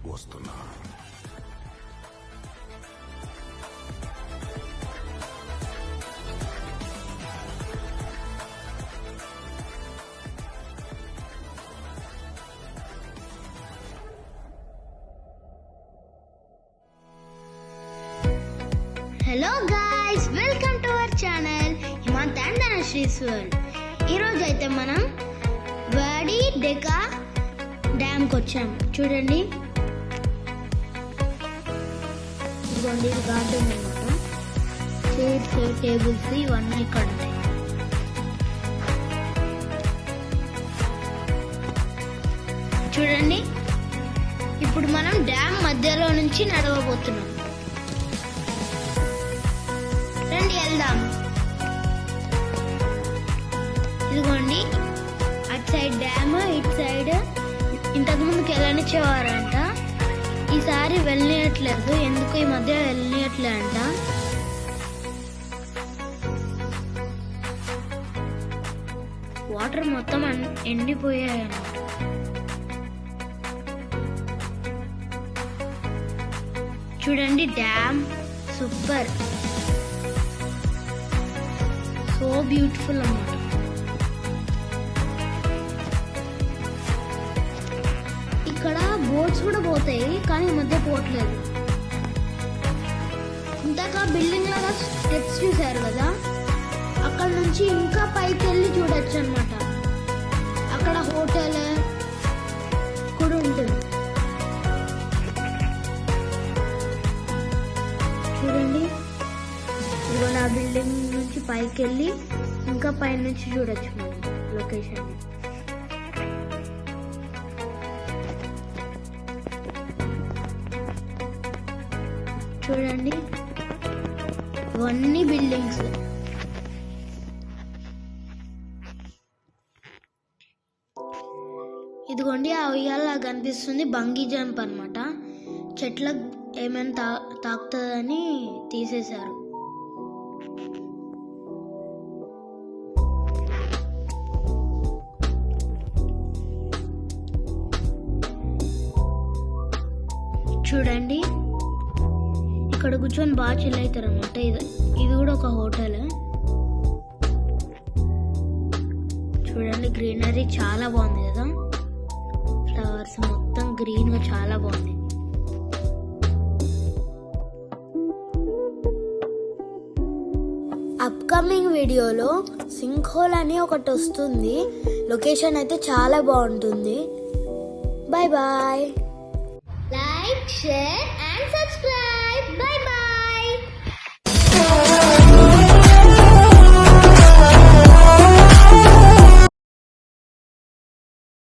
వస్తున్నా. Hello guys, welcome to our channel Himanth and Dhanashree's world. ఈరోజు అయితే మనం వాడి డెకా డ్యామ్కి వచ్చాము. చూడండి, ఇదిగోండి, ఇది గార్డెన్ అనమాట. చైర్స్, టేబుల్స్ ఇవన్నీ ఇక్కడ ఉంటాయి. చూడండి, ఇప్పుడు మనం డ్యామ్ మధ్యలో నుంచి నడవబోతున్నాం. రండి వెళ్దాం. ఇదిగోండి, అటు సైడ్ డ్యామ్, ఇటు సైడ్ ఇంతకు ముందుకు వెళ్ళనిచ్చేవారంట. ఈసారి వెళ్ళనియట్లేదు. ఎందుకు ఈ మధ్య వెళ్ళనియట్లే అంట. వాటర్ మొత్తం ఎండిపోయాయంట. చూడండి, డ్యామ్ సూపర్, సో బ్యూటిఫుల్ అన్నమాట. ఇక్కడ బోట్స్ కూడా పోతాయి, కానీ ఈ మధ్య పోవట్లేదు. ఇంతగా బిల్డింగ్ లాగా స్టెప్స్ చూసారు కదా, అక్కడ నుంచి ఇంకా పైకి వెళ్ళి చూడొచ్చు అనమాట. అక్కడ హోటల్ కూడా ఉంటుంది. చూడండి, ఇదిగో ఆ బిల్డింగ్ నుంచి పైకి వెళ్ళి ఇంకా పై నుంచి చూడొచ్చు మనం లొకేషన్. చూడండి, ఇవన్నీ బిల్డింగ్స్. ఇదిగోండి, ఆ ఉయ్యాల కనిపిస్తుంది బంగీ జంప్ అనమాట. చెట్లకు ఏమైనా తాకుతుందని తీసేశారు. చూడండి, ఇక్కడ కూర్చొని బాగా చిల్ అవుతారు అనమాట. ఇది కూడా ఒక హోటల్. చూడండి, గ్రీనరీ చాలా బాగుంది కదా, ఫ్లవర్స్ మొత్తం గ్రీన్ గా చాలా బాగుంది. అప్కమింగ్ వీడియోలో సింక్ హోల్ అని ఒకటి వస్తుంది. లొకేషన్ అయితే చాలా బాగుంటుంది. Bye bye. Like, share and subscribe. Bye bye.